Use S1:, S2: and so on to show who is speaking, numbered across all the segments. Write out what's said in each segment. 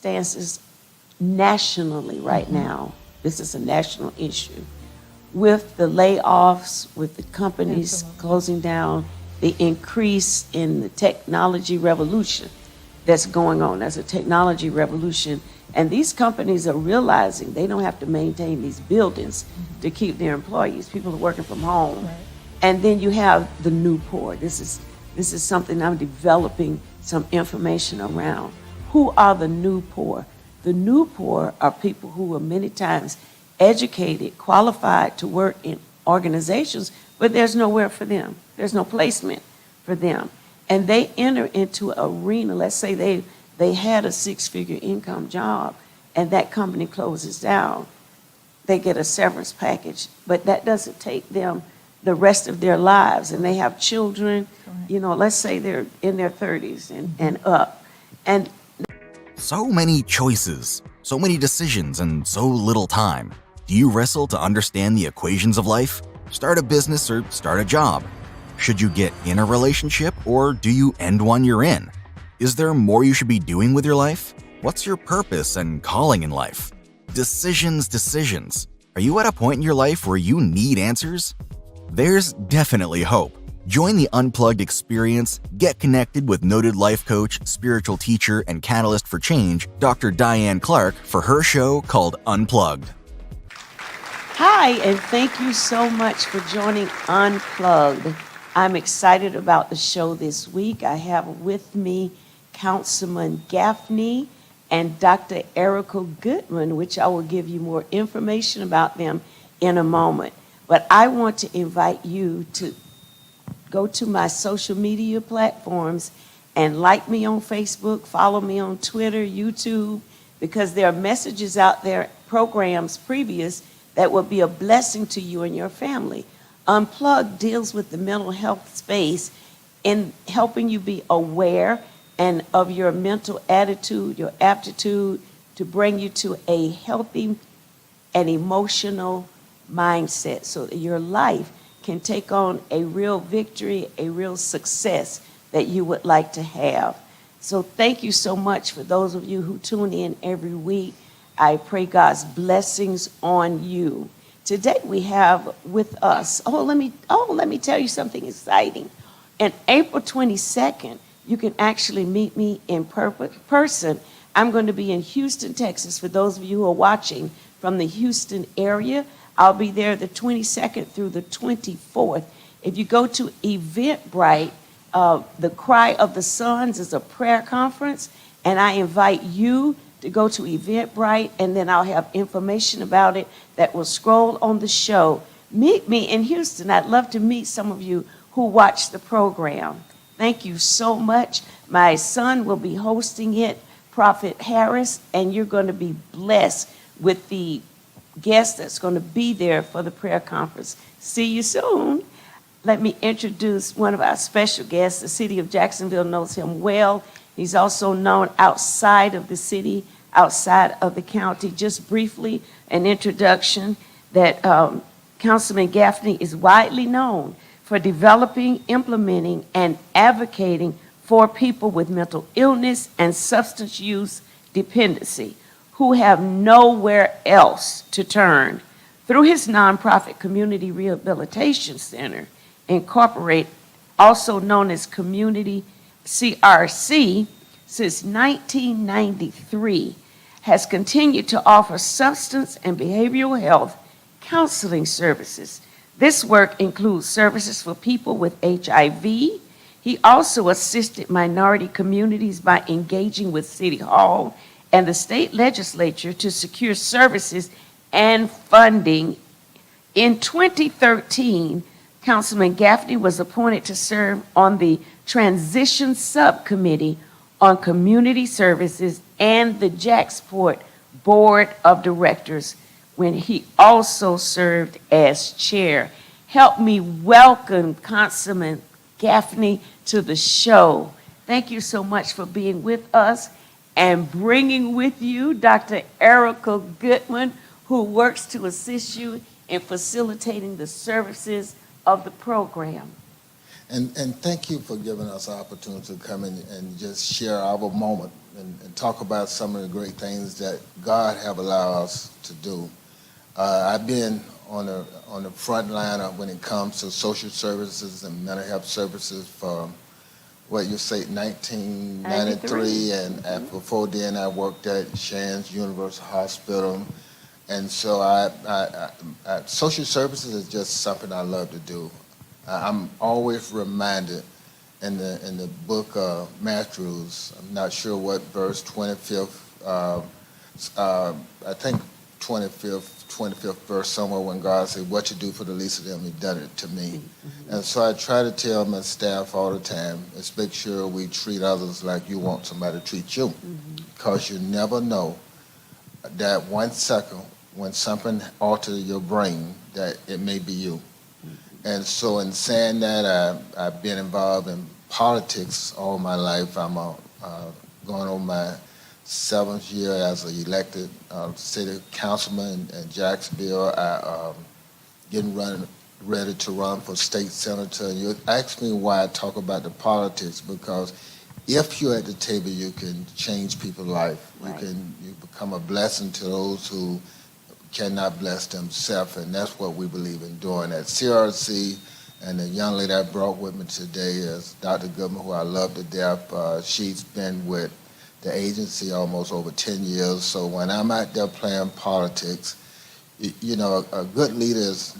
S1: circumstances nationally right now. This is a national issue. With the layoffs, with the companies
S2: Absolutely.
S1: closing down, the increase in the technology revolution that's going on. There's a technology revolution, and these companies are realizing they don't have to maintain these buildings to keep their employees. People are working from home.
S2: Right.
S1: And then you have the new poor. This is something I'm developing some information around. Who are the new poor? The new poor are people who are many times educated, qualified to work in organizations, but there's nowhere for them. There's no placement for them. And they enter into an arena. Let's say they had a six-figure income job and that company closes down. They get a severance package, but that doesn't take them the rest of their lives. And they have children,
S2: Correct.
S1: you know, let's say they're in their 30s and up. And
S3: So many choices, so many decisions, and so little time. Do you wrestle to understand the equations of life? Start a business or start a job? Should you get in a relationship or do you end one you're in? Is there more you should be doing with your life? What's your purpose and calling in life? Decisions. Are you at a point in your life where you need answers? There's definitely hope. Join the Unplugged experience, get connected with noted life coach, spiritual teacher, and catalyst for change, Dr. Diane Clark, for her show called Unplugged.
S1: hi, and thank you so much for joining Unplugged. I'm excited about the show this week. I have with me Councilman Gaffney and Dr. Erica Goodman, which I will give you more information about them in a moment. But I want to invite you to go to my social media platforms and like me on Facebook, follow me on Twitter, YouTube, because there are messages out there, programs previous, that will be a blessing to you and your family. Unplugged deals with the mental health space in helping you be aware and of your mental attitude, your aptitude to bring you to a healthy and emotional mindset so that your life can take on a real victory, a real success that you would like to have. So thank you so much for those of you who tune in every week. I pray God's blessings on you. Today we have with us, let me tell you something exciting. On April 22nd, you can actually meet me in person. I'm going to be in Houston, Texas. For those of you who are watching from the Houston area, I'll be there the 22nd through the 24th. If you go to Eventbrite, the Cry of the Sons is a prayer conference, and I invite you to go to Eventbrite, and then I'll have information about it that will scroll on the show. Meet me in Houston. I'd love to meet some of you who watch the program. Thank you so much. My son will be hosting it, Prophet Harris, and you're going to be blessed with the guest that's going to be there for the prayer conference. See you soon. Let me introduce one of our special guests. The city of Jacksonville knows him well. He's also known outside of the city, outside of the county. Just briefly, an introduction that Councilman Gaffney is widely known for developing, implementing, and advocating for people with mental illness and substance use dependency who have nowhere else to turn. Through his nonprofit Community Rehabilitation Center, Incorporated, also known as Community CRC, since 1993, has continued to offer substance and behavioral health counseling services. This work includes services for people with HIV. He also assisted minority communities by engaging with City Hall and the state legislature to secure services and funding. In 2013, Councilman Gaffney was appointed to serve on the Transition Subcommittee on Community Services and the Jacksport Board of Directors, when he also served as chair. Help me welcome Councilman Gaffney to the show. Thank you so much for being with us and bringing with you Dr. Erica Goodman, who works to assist you in facilitating the services of the program.
S4: And thank you for giving us the opportunity to come in and just share our moment
S2: and talk about some of the great things that God have allowed us to do. I've been on the front line when it comes to social services and mental health services for what you say 1993, and before then I worked at Shands Universal Hospital, and so I social services is just something I love to do. I'm always reminded in the book of Matthew, I'm not sure what verse, 25th, I think 25th verse somewhere, when God said, "What you do for the least of them, you've done it to me." Mm-hmm. And so I try to tell my staff all the time, is make sure we treat others like you want somebody to treat you, because you never know that 1 second when something alters your brain that it may be you. And so in saying that, I've been involved in politics all my life. I'm going on my 7th year as an elected city councilman in Jacksonville. Getting ready to run for state senator. And you ask me why I talk about the politics, because if you're at the table, you can change people's life. Right. You become a blessing to those who cannot bless themselves, and that's what we believe in doing at CRC. And the young lady I brought with me today is Dr. Goodman, who I love to death. She's been with the agency almost over 10 years. So when I'm out there playing politics, you know, a good leader is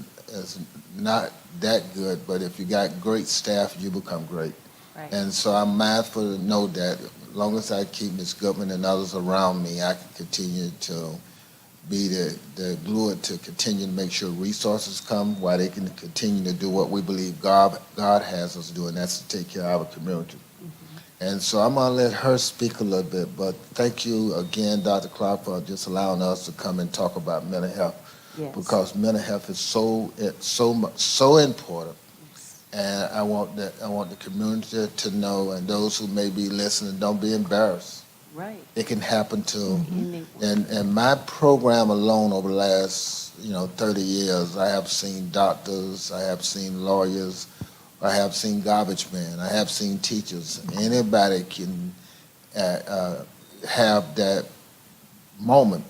S2: not that good, but if you got great staff, you become great. Right. And so I'm mindful to know that as long as I keep Ms. Goodman and others around me, I can continue to be the glue to continue to make sure resources come, while they can continue to do what we believe God has us do, and that's to take care of our community. Mm-hmm. And so I'm going to let her speak a little bit, but thank you again, Dr. Clark, for just allowing us to come and talk about mental health. Yes. Because mental health is so important. Yes. And I want the community to know, and those who may be listening, don't be embarrassed. Right. It can happen too. Mm-hmm. And my program alone over the last 30 years, I have seen doctors, I have seen lawyers, I have seen garbage men, I have seen teachers. Anybody can have that moment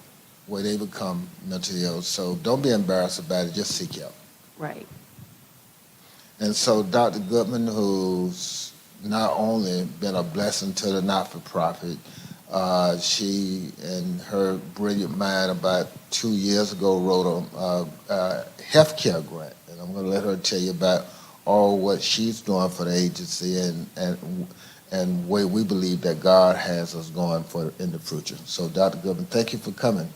S2: where they become mentally ill. So don't be embarrassed about it, just seek help. Right. And so Dr. Goodman, who's not only been a blessing to the not-for-profit, she, in her brilliant mind, about 2 years ago, wrote a healthcare grant, and I'm going to let her tell you about all what she's doing for the agency and where we believe that God has us going for in the future. So, Dr. Goodman, thank you for coming.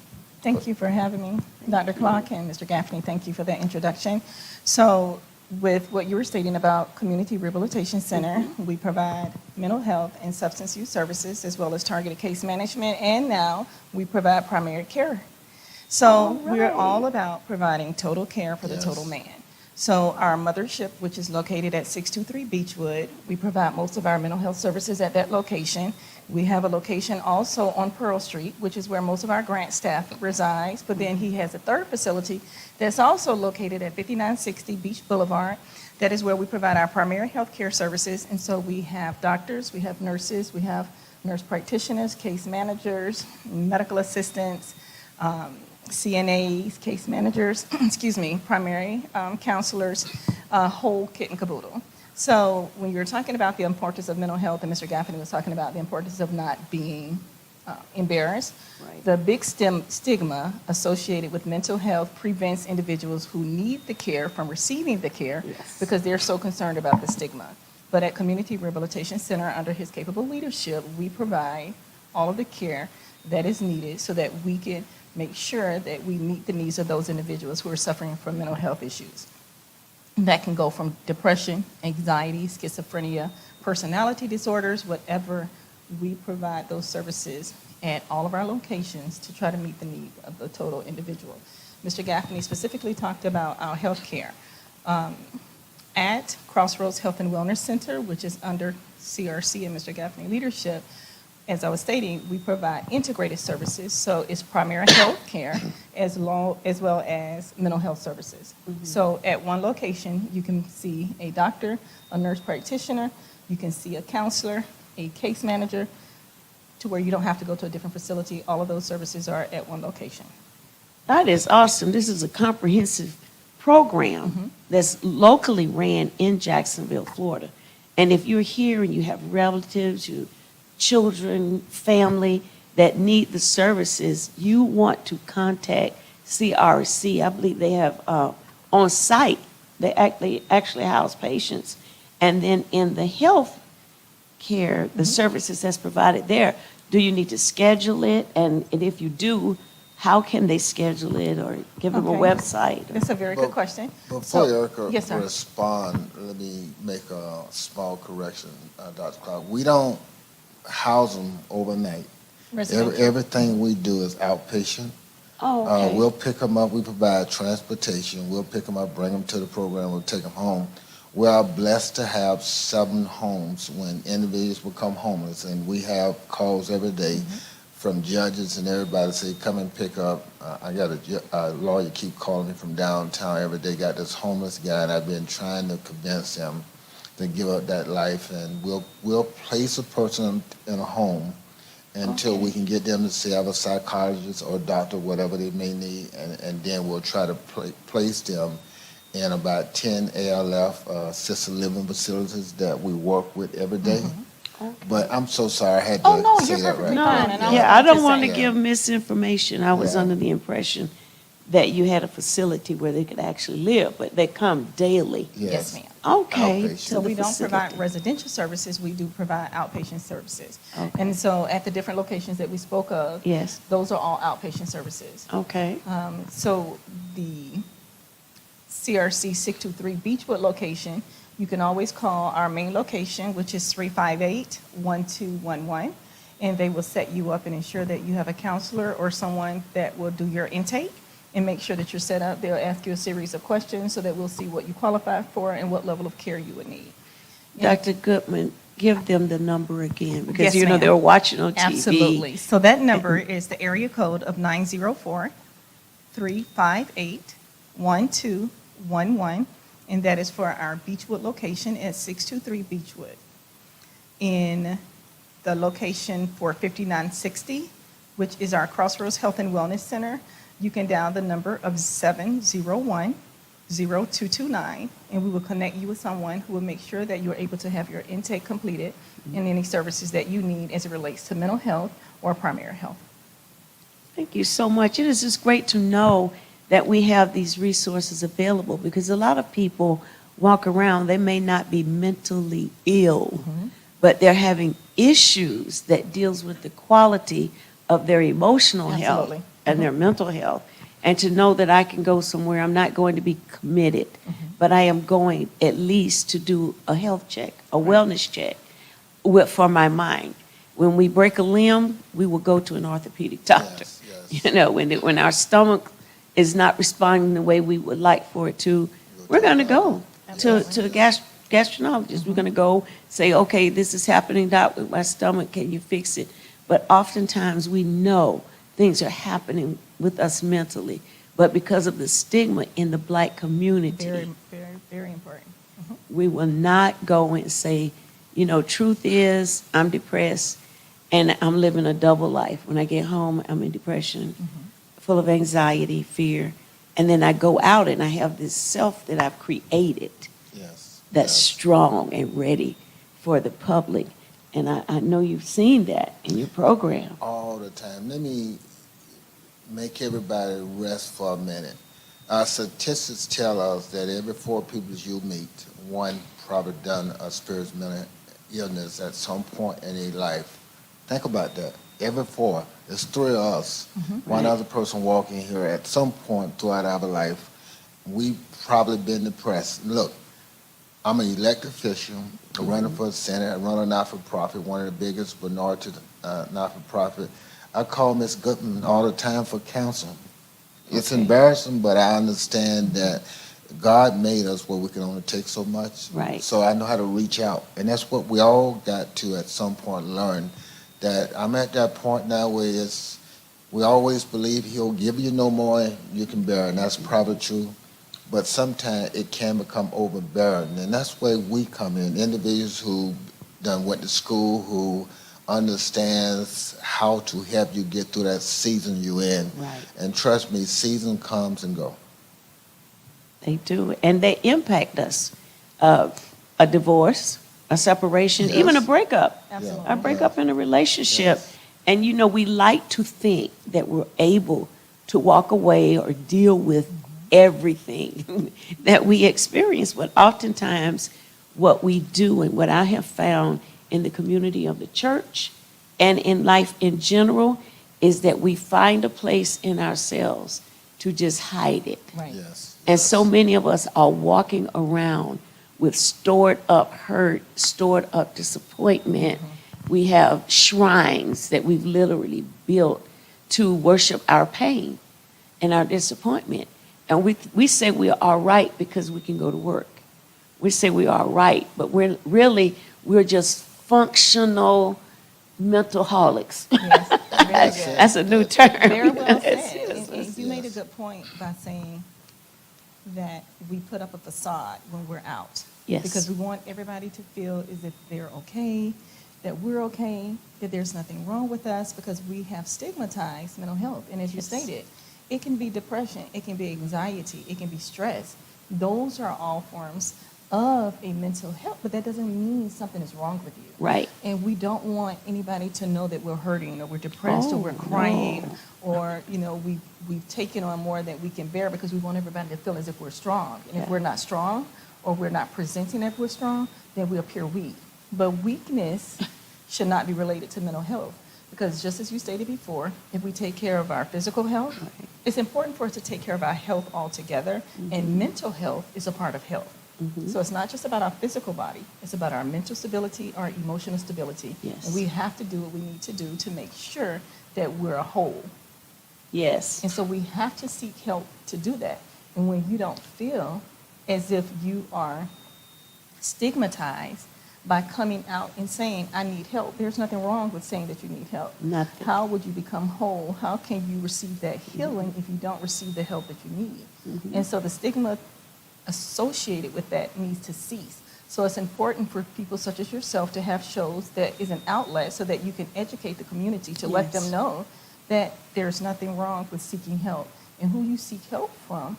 S4: Thank you for having me, Dr. Clark and Mr. Gaffney. Thank you for that introduction. So, with what you were stating about Community Rehabilitation Center, we provide mental health and substance use services, as well as targeted case management, and now we provide primary care. So we're all about providing total care for the total man. So our mothership, which is located at 623 Beechwood, we provide most of our mental health services at that location. We have a location also on Pearl Street, which is where most of our grant staff resides, but then he has a third facility that's also located at 5960 Beach Boulevard. That is where we provide our primary health care services. And so we have doctors, we have nurses, we have nurse practitioners, case managers, medical assistants, CNAs, case managers, primary counselors, whole kit and caboodle. So when you're talking about the importance of mental health, and Mr. Gaffney was talking about the importance of not being embarrassed, right. The big stigma associated with mental health prevents individuals who need the care from receiving the care because they're so concerned about the stigma. But at Community Rehabilitation Center, under his capable leadership, we provide all of the care that is needed so that we can make sure that we meet the needs of those individuals who are suffering from mental health issues. That can go from depression, anxiety, schizophrenia, personality disorders, whatever. We provide those services at all of our locations to try to meet the need of the total individual. Mr. Gaffney specifically talked about our health care. At Crossroads Health and Wellness Center, which is under CRC and Mr. Gaffney leadership, as I was stating, we provide integrated services, so it's primary health care as well as mental health services. Mm-hmm. So at one location, you can see a doctor, a nurse practitioner, you can see a counselor, a case manager, to where you don't have to go to a different facility. All of those services are at one location.
S1: That is awesome. This is a comprehensive program that's locally ran in Jacksonville, Florida. And if you're here and you have relatives, your children, family that need the services, you want to contact CRC. I believe they have on site, they actually house patients. And then in the health care, the services that's provided there, do you need to schedule it? And if you do, how can they schedule it or give them a
S4: Okay.
S1: website?
S4: That's a very good question.
S2: Before Erica
S4: Yes, sir.
S2: respond, let me make a small correction, Dr. Clark. We don't house them overnight.
S4: Residential.
S2: Everything we do is outpatient.
S1: Oh, okay.
S2: We'll pick them up, we provide transportation, we'll pick them up, bring them to the program, we'll take them home. We are blessed to have 7 homes when individuals become homeless, and we have calls every day from judges and everybody say, come and pick up. I got a lawyer keep calling me from downtown every day, got this homeless guy, and I've been trying to convince him to give up that life, and we'll place a person in a home until we can get them to see have a psychologist or doctor, whatever they may need, and then we'll try to place them in about 10 ALF assisted living facilities that we work with every day. But I'm so sorry, I had to
S4: Oh, no,
S2: say
S4: you're
S2: that
S4: perfectly
S2: right.
S4: fine, and I was
S1: Yeah, I
S4: about
S1: don't want to
S2: say-
S1: give misinformation. I was
S2: Yeah.
S1: under the impression that you had a facility where they could actually live, but they come daily.
S4: Yes, ma'am.
S1: Okay.
S2: Outpatient.
S1: to
S4: So
S1: the
S4: we don't provide
S1: facility.
S4: residential services, we do provide outpatient services.
S1: Okay.
S4: And so at the different locations that we spoke of,
S1: Yes,
S4: those are all outpatient services.
S1: okay.
S4: So the CRC 623 Beechwood location, you can always call our main location, which is 358-1211, and they will set you up and ensure that you have a counselor or someone that will do your intake and make sure that you're set up. They'll ask you a series of questions so that we'll see what you qualify for and what level of care you would need.
S1: Dr. Goodman, give them the number again, because
S4: Yes,
S1: you know
S4: ma'am.
S1: they're watching on TV.
S4: Absolutely. So that number is the area code of 904-358-1211, and that is for our Beechwood location at 623 Beechwood. In the location for 5960, which is our Crossroads Health and Wellness Center, you can dial the number of 701-0229, and we will connect you with someone who will make sure that you're able to have your intake completed and any services that you need as it relates to mental health or primary health.
S1: Thank you so much. It is just great to know that we have these resources available, because a lot of people walk around, they may not be mentally ill, but they're having issues that deals with the quality of their emotional health
S4: Absolutely.
S1: and their mental health. And to know that I can go somewhere, I'm not going to be committed, but I am going at least to do a health check, a wellness check for my mind. When we break a limb, we will go to an orthopedic doctor.
S2: Yes, yes.
S1: You know, when our stomach is not responding the way we would like for it to, we're going to go to a gastroenterologist. We're going to go say, okay, this is happening, doc, with my stomach. Can you fix it? But oftentimes we know things are happening with us mentally, but because of the stigma in the Black community,
S4: Very, very, very important.
S1: we will not go and say, you know, truth is, I'm depressed and I'm living a double life. When I get home, I'm in depression, full of anxiety, fear, and then I go out and I have this self that I've created
S2: Yes.
S1: that's
S2: yes.
S1: strong and ready for the public. And I know you've seen that in your program.
S2: All the time. Let me make everybody rest for a minute. Our statistics tell us that every 4 people you meet, one probably done a spiritual mental illness at some point in their life. Think about that. Every 4. There's 3 of us. One
S1: Right.
S2: other person walking here at some point throughout our life. We've probably been depressed. Look, I'm an elected official, running for Senate, I run a not-for-profit, one of the biggest minority not-for-profit. I call Ms. Goodman all the time for counsel. It's
S1: Okay.
S2: embarrassing, but I understand that God made us where we can only take so much.
S1: Right.
S2: So I know how to reach out. And that's what we all got to at some point learn, that I'm at that point now where we always believe he'll give you no more you can bear, and that's probably true. But sometimes it can become overbearing, and that's where we come in. Individuals who done went to school, who understands how to help you get through that season you're in.
S1: Right.
S2: And trust me, season comes and go.
S1: They do, and they impact us. A divorce, a separation,
S2: Yes.
S1: even a breakup.
S4: Absolutely.
S1: A breakup in a relationship.
S2: Yes.
S1: And you know, we like to think that we're able to walk away or deal with everything that we experience, but oftentimes what we do and what I have found in the community of the church and in life in general is that we find a place in ourselves to just hide it.
S4: Right.
S2: Yes.
S1: And so many of us are walking around with stored up hurt, stored up disappointment. We have shrines that we've literally built to worship our pain and our disappointment. And we say we are all right because we can go to work. We say we are all right, but we're just functional mental holics.
S4: Yes, very
S2: That's
S4: good.
S2: it.
S1: That's a new term.
S4: Very well
S1: Yes,
S4: said.
S1: yes,
S4: And you made a
S2: yes.
S4: good point by saying that we put up a facade when we're out.
S1: Yes.
S4: Because we want everybody to feel as if they're okay, that we're okay, that there's nothing wrong with us, because we have stigmatized mental health. And as you
S1: Yes.
S4: stated, it can be depression, it can be anxiety, it can be stress. Those are all forms of a mental health, but that doesn't mean something is wrong with you.
S1: Right.
S4: And we don't want anybody to know that we're hurting or we're depressed or
S1: Oh,
S4: we're crying
S1: no.
S4: or, we've taken on more than we can bear because we want everybody to feel as if we're strong. And if
S1: Yeah.
S4: we're not strong or we're not presenting as we're strong, then we appear weak. But weakness should not be related to mental health because just as you stated before, if we take care of our physical health,
S1: Right.
S4: it's important for us to take care of our health altogether, and mental health is a part of health. So it's not just about our physical body, it's about our mental stability, our emotional stability.
S1: Yes.
S4: And we have to do what we need to do to make sure that we're whole.
S1: Yes.
S4: And so we have to seek help to do that. And when you don't feel as if you are stigmatized by coming out and saying, I need help, there's nothing wrong with saying that you need help.
S1: Nothing.
S4: How would you become whole? How can you receive that healing if you don't receive the help that you need? And so the stigma associated with that needs to cease. So it's important for people such as yourself to have shows that is an outlet so that you can educate the community to let them
S1: Yes.
S4: know that there's nothing wrong with seeking help. And who you seek help from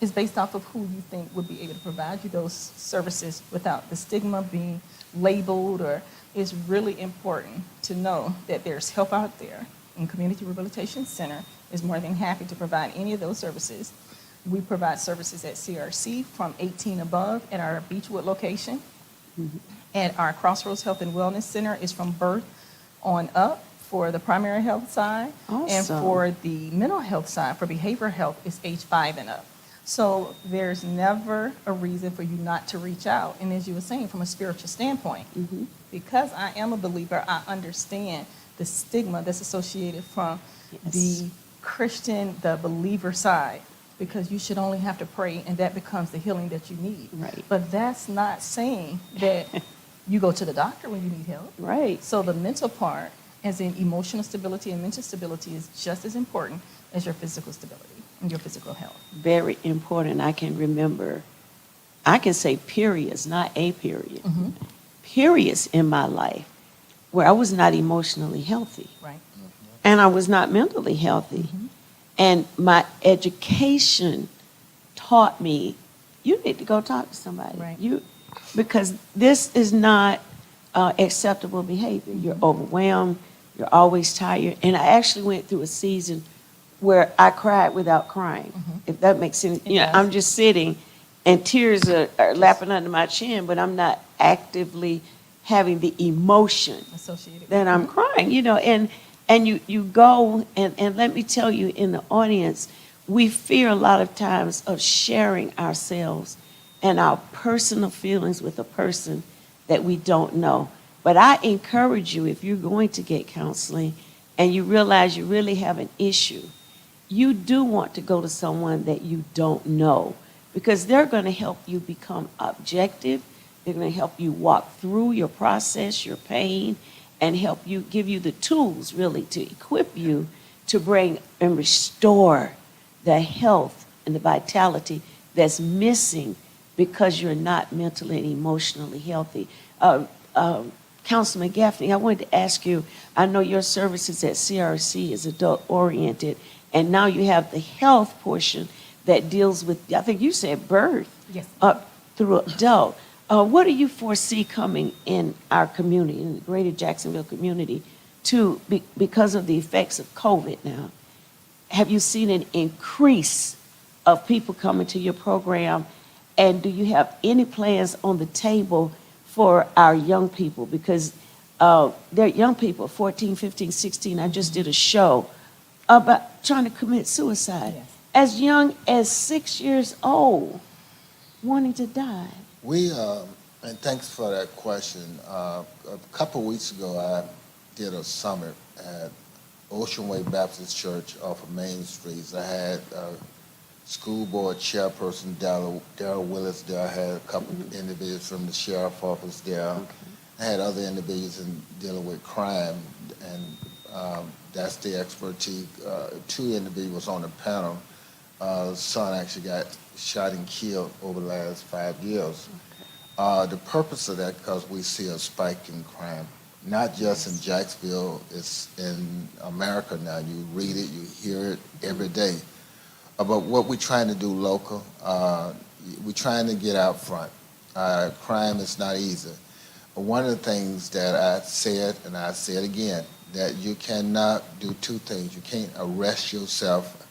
S4: is based off of who you think would be able to provide you those services without the stigma being labeled. Or it's really important to know that there's help out there, and Community Rehabilitation Center is more than happy to provide any of those services. We provide services at CRC from 18 above at our Beechwood location. And our Crossroads Health and Wellness Center is from birth on up for the primary health side. And
S1: Awesome.
S4: for the mental health side, for behavioral health, is age 5 and up. So there's never a reason for you not to reach out. And as you were saying, from a spiritual standpoint, because I am a believer, I understand the stigma that's associated from
S1: Yes.
S4: the Christian, the believer side, because you should only have to pray and that becomes the healing that you need.
S1: Right.
S4: But that's not saying that you go to the doctor when you need help.
S1: Right.
S4: So the mental part, as in emotional stability and mental stability, is just as important as your physical stability and your physical health.
S1: Very important. I can remember, I can say periods, not a period. Periods in my life where I was not emotionally healthy
S4: Right.
S1: and I was not mentally healthy. And my education taught me, you need to go talk to somebody.
S4: Right.
S1: Because this is not acceptable behavior. You're overwhelmed, you're always tired. And I actually went through a season where I cried without crying, if that makes sense.
S4: It does.
S1: I'm just sitting and tears are lapping under my chin, but I'm not actively having the emotion
S4: Associated.
S1: that I'm crying, and you go, and let me tell you, in the audience, we fear a lot of times of sharing ourselves and our personal feelings with a person that we don't know. But I encourage you, if you're going to get counseling and you realize you really have an issue, you do want to go to someone that you don't know, because they're going to help you become objective. They're going to help you walk through your process, your pain, and help you, give you the tools really to equip you to bring and restore the health and the vitality that's missing because you're not mentally and emotionally healthy. Councilman Gaffney, I wanted to ask you, I know your services at CRC is adult-oriented, and now you have the health portion that deals with, I think you said birth.
S4: Yes.
S1: Up through adult. What do you foresee coming in our community, in the greater Jacksonville community, because of the effects of COVID now? Have you seen an increase of people coming to your program? And do you have any plans on the table for our young people? Because they're young people, 14, 15, 16. I just did a show about trying to commit suicide.
S4: Yes.
S1: As young as 6 years old, wanting to die.
S2: We, and thanks for that question. A couple weeks ago, I did a summit at Ocean Way Baptist Church off of Main Street. I had school board chairperson Darrell Willis there. I had a couple individuals from the sheriff office there.
S1: Okay.
S2: I had other individuals in dealing with crime, and that's the expertise. Two individuals on the panel. Son actually got shot and killed over the last 5 years.
S1: Okay.
S2: The purpose of that, because we see a spike in crime, not just in Jacksonville, it's in America now. You read it, you hear it every day. But what we're trying to do local, we're trying to get out front. Crime is not easy. One of the things that I said, and I say it again, that you cannot do two things. You can't arrest yourself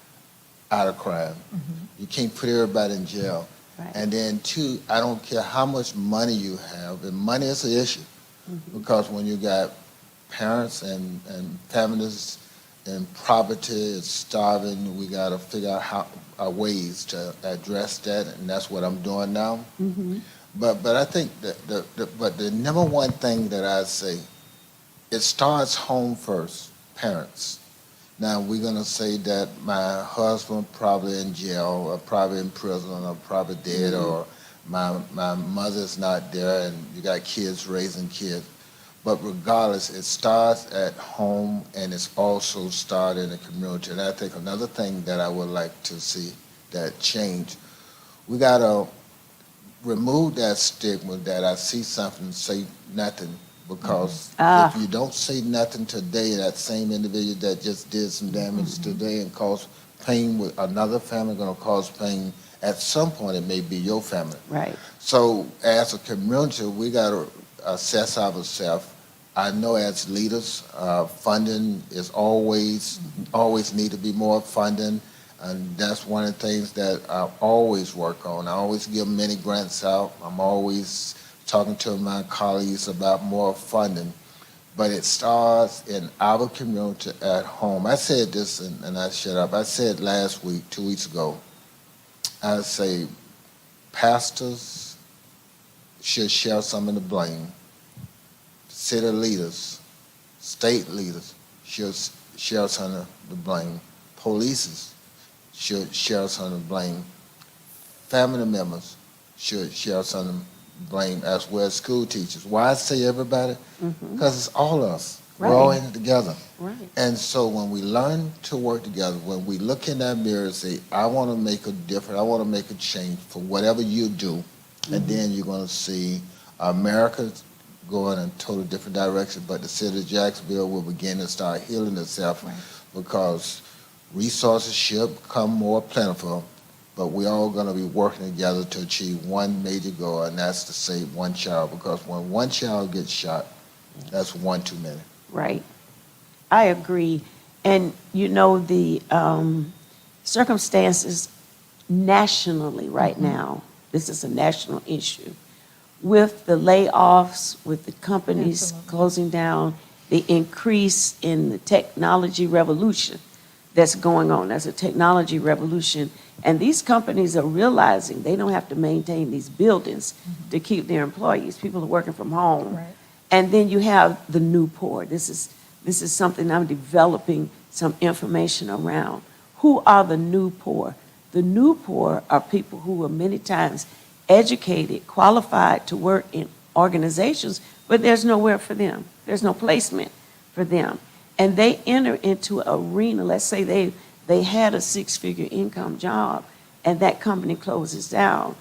S2: out of crime. You can't put everybody in jail.
S1: Right.
S2: And then two, I don't care how much money you have, and money is an issue. Because when you got parents and families in poverty, it's starving, we got to figure out ways to address that, and that's what I'm doing now. But I think that the number one thing that I say, it starts home first, parents. Now, we're going to say that my husband probably in jail, or probably in prison, or probably dead, or my mother's not there, and you got kids raising kids. But regardless, it starts at home, and it's also started in the community. And I think another thing that I would like to see that change, we got to remove that stigma that I see something, say nothing. Because if you don't say nothing today, that same individual that just did some damage today and caused pain with another family going to cause pain, at some point it may be your family.
S1: Right.
S2: So as a community, we got to assess ourselves. I know as leaders, funding is always need to be more funding. And that's one of the things that I always work on. I always give many grants out. I'm always talking to my colleagues about more funding, but it starts in our community at home. I said this, and I shut up. I said last week, 2 weeks ago, I say pastors should share some of the blame. City leaders, state leaders should share some of the blame. Police should share some of the blame. Family members should share some of the blame, as well as school teachers. Why I say everybody? Because it's all of us.
S1: Right.
S2: We're all in it together.
S1: Right.
S2: And so when we learn to work together, when we look in that mirror and say, I want to make a difference, I want to make a change for whatever you do, and then you're going to see America going in a totally different direction, but the city of Jacksonville will begin to start healing itself because resources should become more plentiful, but we're all going to be working together to achieve one major goal, and that's to save one child, because when one child gets shot, that's one too many.
S1: Right. I agree. And you know, the circumstances nationally right now, this is a national issue, with the layoffs, with the companies closing down, the increase in the technology revolution that's going on. There's a technology revolution, and these companies are realizing they don't have to maintain these buildings to keep their employees. People are working from home.
S4: Right.
S1: And then you have the new poor. This is something I'm developing some information around. Who are the new poor? The new poor are people who are many times educated, qualified to work in organizations, but there's nowhere for them. There's no placement for them. And they enter into an arena. Let's say they had a six-figure income job and that company closes down.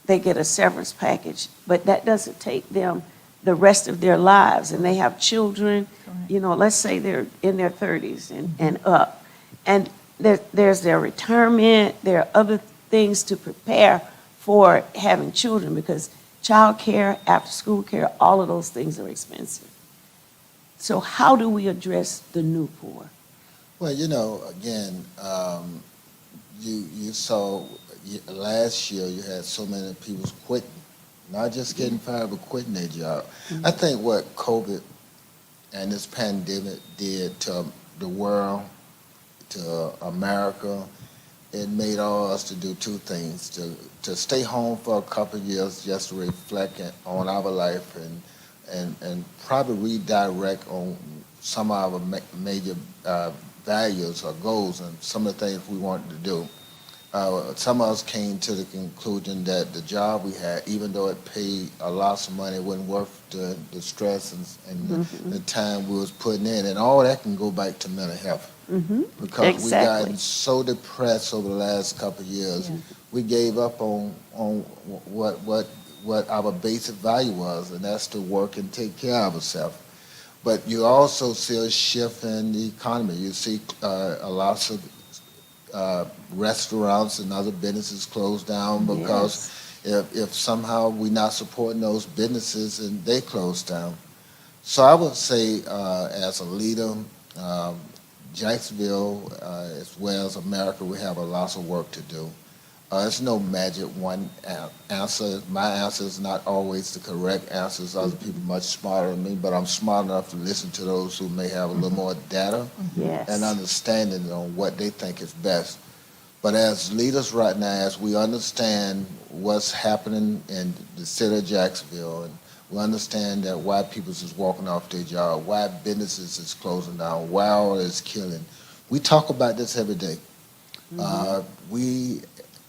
S1: They get a severance package, but that doesn't take them the rest of their lives, and they have children,
S4: Correct.
S1: you know, let's say they're in their 30s and up. And there's their retirement, there are other things to prepare for having children, because childcare, after-school care, all of those things are expensive. So how do we address the new poor?
S2: Well, you know, again, you saw last year you had so many people quitting, not just getting fired, but quitting their job. I think what COVID and this pandemic did to the world, to America, it made all of us to do two things: to stay home for a couple of years, just to reflect on our life and probably redirect on some of our major values or goals and some of the things we wanted to do. Some of us came to the conclusion that the job we had, even though it paid a lot of money, wasn't worth the stress and the time we was putting in. And all that can go back to mental health. Because we
S1: Exactly.
S2: gotten so depressed over the last couple of years, we gave up on what our basic value was, and that's to work and take care of ourselves. But you also see a shift in the economy. You see a lot of restaurants and other businesses closed down because if somehow we're not supporting those businesses and they close down. So I would say as a leader, Jacksonville, as well as America, we have a lot of work to do. There's no magic one answer. My answer is not always the correct answer. Other people much smarter than me, but I'm smart enough to listen to those who may have a little more data
S1: Yes.
S2: and understanding on what they think is best. But as leaders right now, as we understand what's happening in the city of Jacksonville, and we understand that why people is walking off their job, why businesses is closing down, why all is killing, we talk about this every day.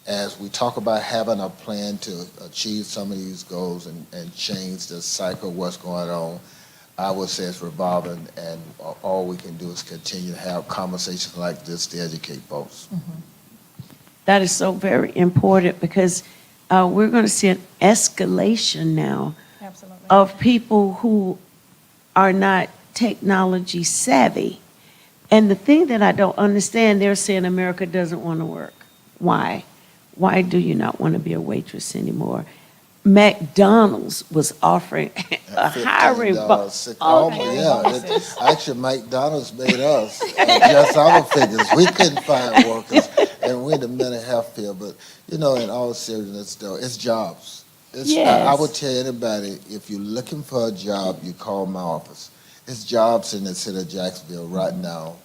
S2: As we talk about having a plan to achieve some of these goals and change the cycle of what's going on, I would say it's revolving, and all we can do is continue to have conversations like this to educate folks.
S1: That is so very important, because we're going to see an escalation now
S4: Absolutely.
S1: of people who are not technology savvy. And the thing that I don't understand, they're saying America doesn't want to work. Why? Why do you not want to be a waitress anymore? McDonald's was offering a hiring
S2: $15.
S1: Okay.
S2: Actually, McDonald's made us adjust our figures. We couldn't find workers, and we're in the mental health field. But you know, in all seriousness, though, it's jobs. I would tell anybody, if you're looking for a job, you call my office. It's jobs in the city of Jacksonville right now.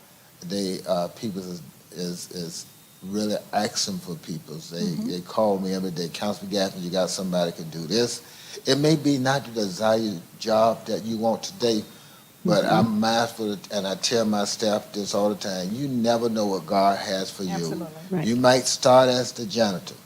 S2: People is really asking for people. They call me every day. Councilman Gaffney, you got somebody who can do this. It may be not the desired job that you want today, but I'm mindful, and I tell my staff this all the time. You never know what God has for you.
S4: Absolutely.
S1: Right.
S2: You might start as the janitor,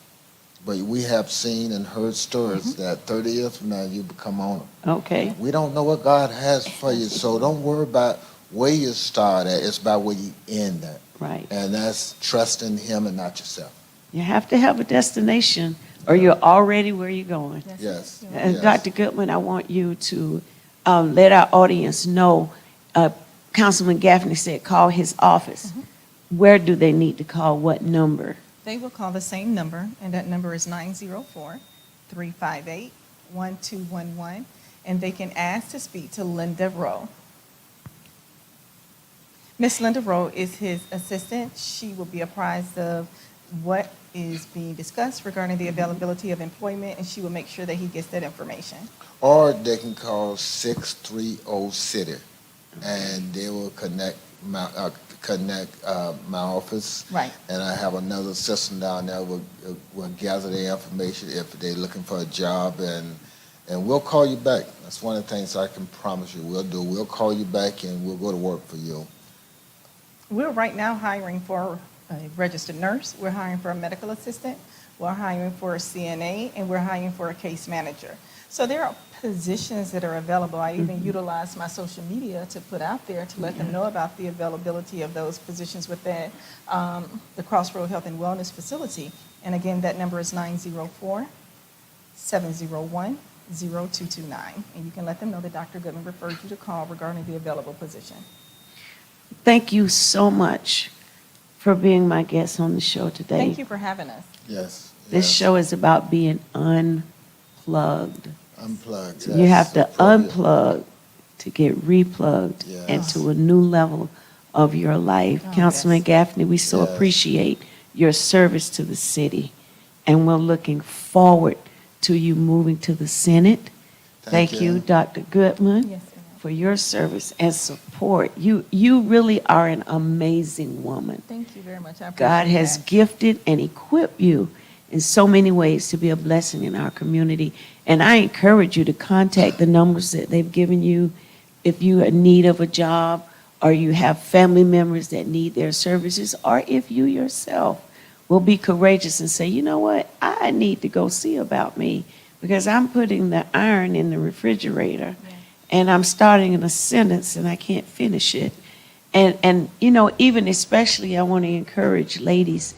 S2: but we have seen and heard stories that 30 years from now you become owner.
S1: Okay.
S2: We don't know what God has for you, so don't worry about where you start at. It's about where you end at.
S1: Right.
S2: And that's trusting Him and not yourself.
S1: You have to have a destination, or you're already where you're going.
S2: Yes.
S1: And
S2: Yes.
S1: Dr. Goodman, I want you to let our audience know, Councilman Gaffney said call his office. Where do they need to call? What number?
S4: They will call the same number, and that number is 904-358-1211, and they can ask to speak to Linda Rowe. Miss Linda Rowe is his assistant. She will be apprised of what is being discussed regarding the availability of employment, and she will make sure that he gets that information.
S2: Or they can call 630-CITY, and they will connect my office.
S4: Right.
S2: And I have another system down there will gather their information if they're looking for a job, and we'll call you back. That's one of the things I can promise you we'll do. We'll call you back, and we'll go to work for you.
S4: We're right now hiring for a registered nurse. We're hiring for a medical assistant. We're hiring for a CNA, and we're hiring for a case manager. So there are positions that are available. I even utilize my social media to put out there to let them know about the availability of those positions within the Crossroad Health and Wellness Facility. And again, that number is 904-701-5500. 0229. And you can let them know that Dr. Goodman referred you to call regarding the available position.
S1: Thank you so much for being my guest on the show today.
S4: Thank you for having us.
S2: Yes.
S1: This
S2: yes.
S1: show is about being unplugged.
S2: Unplugged.
S1: You
S2: yes,
S1: have to
S2: appropriate.
S1: unplug to get replugged
S2: Yes.
S1: into a new level of your life.
S4: Oh,
S1: Councilman
S4: yes.
S1: Gaffney, we so
S2: Yes.
S1: appreciate your service to the city, and we're looking forward to you moving to the Senate. Thank you, Dr. Goodman,
S4: Yes, ma'am.
S1: for your service and support. You really are an amazing woman.
S4: Thank you very much. I appreciate
S1: God has
S4: that.
S1: gifted and equipped you in so many ways to be a blessing in our community. And I encourage you to contact the numbers that they've given you if you're in need of a job, or you have family members that need their services, or if you yourself will be courageous and say, you know what, I need to go see about me because I'm putting the iron in the refrigerator and I'm starting in a sentence and I can't finish it. And you know, even especially I want to encourage ladies,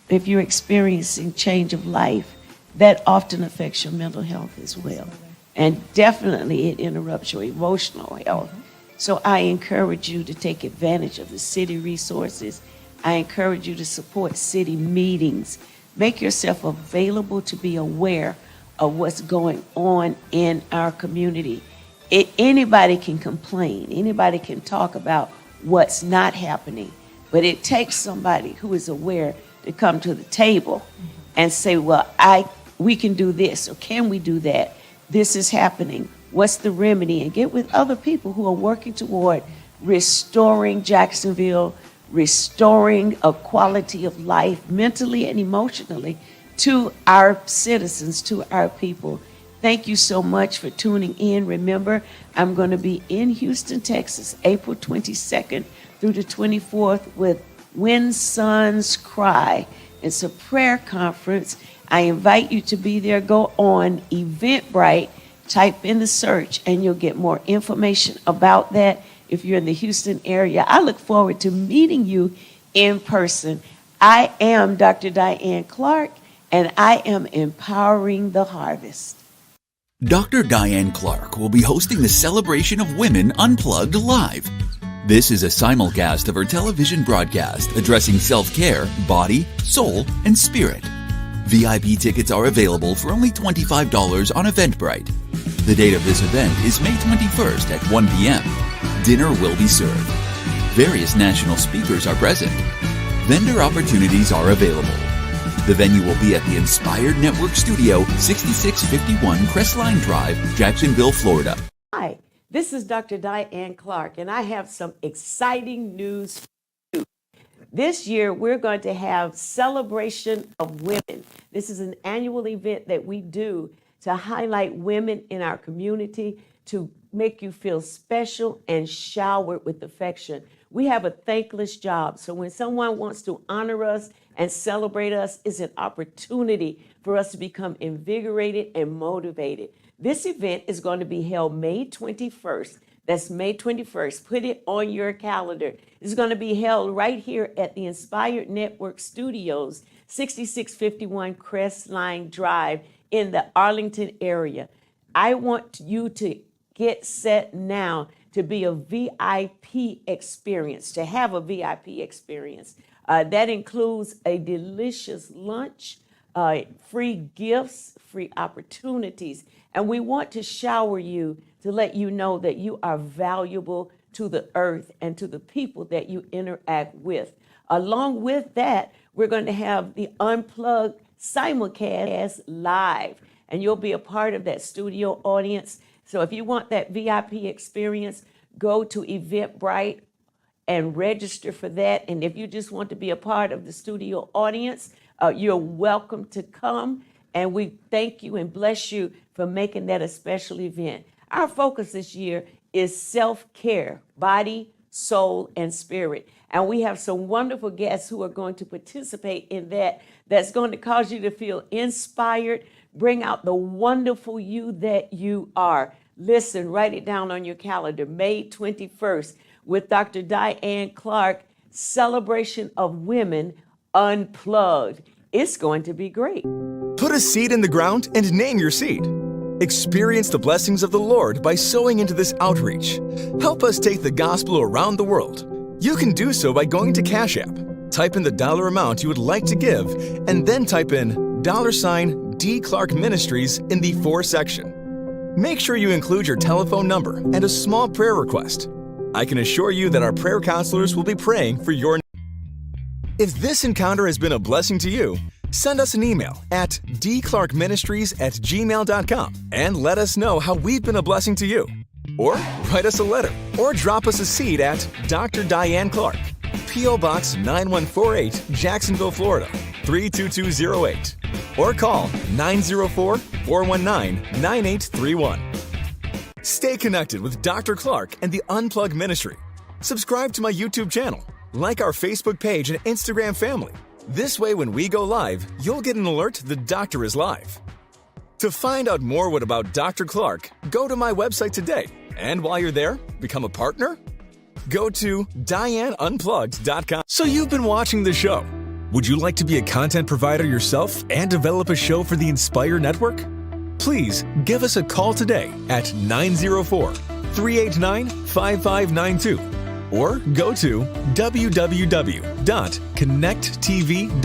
S1: if you're experiencing change of life, that often affects your mental health as well. And definitely it interrupts your emotional health. So I encourage you to take advantage of the city resources. I encourage you to support city meetings. Make yourself available to be aware of what's going on in our community. Anybody can complain. Anybody can talk about what's not happening. But it takes somebody who is aware to come to the table and say, well, we can do this, or can we do that? This is happening. What's the remedy? And get with other people who are working toward restoring Jacksonville, restoring a quality of life mentally and emotionally to our citizens, to our people. Thank you so much for tuning in. Remember, I'm going to be in Houston, Texas, April 22nd through the 24th with When Sons Cry. It's a prayer conference. I invite you to be there. Go on Eventbrite, type in the search, and you'll get more information about that if you're in the Houston area. I look forward to meeting you in person. I am Dr. Diane Clark, and I am empowering the harvest.
S5: Dr. Diane Clark will be hosting the Celebration of Women Unplugged Live. This is a simulcast of her television broadcast addressing self-care, body, soul, and spirit. VIP tickets are available for only $25 on Eventbrite. The date of this event is May 21st at 1 p.m. Dinner will be served. Various national speakers are present. Vendor opportunities are available. The venue will be at the Inspired Network Studio, 6651 Crestline Drive, Jacksonville, Florida.
S1: Hi, this is Dr. Diane Clark, and I have some exciting news for you. This year, we're going to have Celebration of Women. This is an annual event that we do to highlight women in our community, to make you feel special and showered with affection. We have a thankless job, so when someone wants to honor us and celebrate us, it's an opportunity for us to become invigorated and motivated. This event is going to be held May 21st. That's May 21st. Put it on your calendar. It's going to be held right here at the Inspired Network Studios, 6651 Crestline Drive in the Arlington area. I want you to get set now to be a VIP experience, to have a VIP experience. That includes a delicious lunch, free gifts, free opportunities. And we want to shower you to let you know that you are valuable to the earth and to the people that you interact with. Along with that, we're going to have the Unplugged simulcast live, and you'll be a part of that studio audience. So if you want that VIP experience, go to Eventbrite and register for that. And if you just want to be a part of the studio audience, you're welcome to come. And we thank you and bless you for making that a special event. Our focus this year is self-care, body, soul, and spirit. And we have some wonderful guests who are going to participate in that. That's going to cause you to feel inspired, bring out the wonderful you that you are. Listen, write it down on your calendar, May 21st, with Dr. Diane Clark, Celebration of Women Unplugged. It's going to be great.
S6: Put a seed in the ground and name your seed. Experience the blessings of the Lord by sowing into this outreach. Help us take the gospel around the world. You can do so by going to Cash App. Type in the dollar amount you would like to give, and then type in $D Clark Ministries in the For section. Make sure you include your telephone number and a small prayer request. I can assure you that our prayer counselors will be praying for your needs. If this encounter has been a blessing to you, send us an email at dclarkministries@gmail.com and let us know how we've been a blessing to you. Or write us a letter or drop us a seed at Dr. Diane Clark, P.O. Box 9148, Jacksonville, Florida, 32208. Or call 904-419-9831. Stay connected with Dr. Clark and the Unplugged Ministry. Subscribe to my YouTube channel. Like our Facebook page and Instagram family. This way, when we go live, you'll get an alert the doctor is live. To find out more about Dr. Clark, go to my website today. And while you're there, become a partner. Go to DianeUnplugged.com. So you've been watching the show. Would you like to be a content provider yourself and develop a show for the Inspire Network? Please give us a call today at 904-389-5592 or go to www.connecttv.com.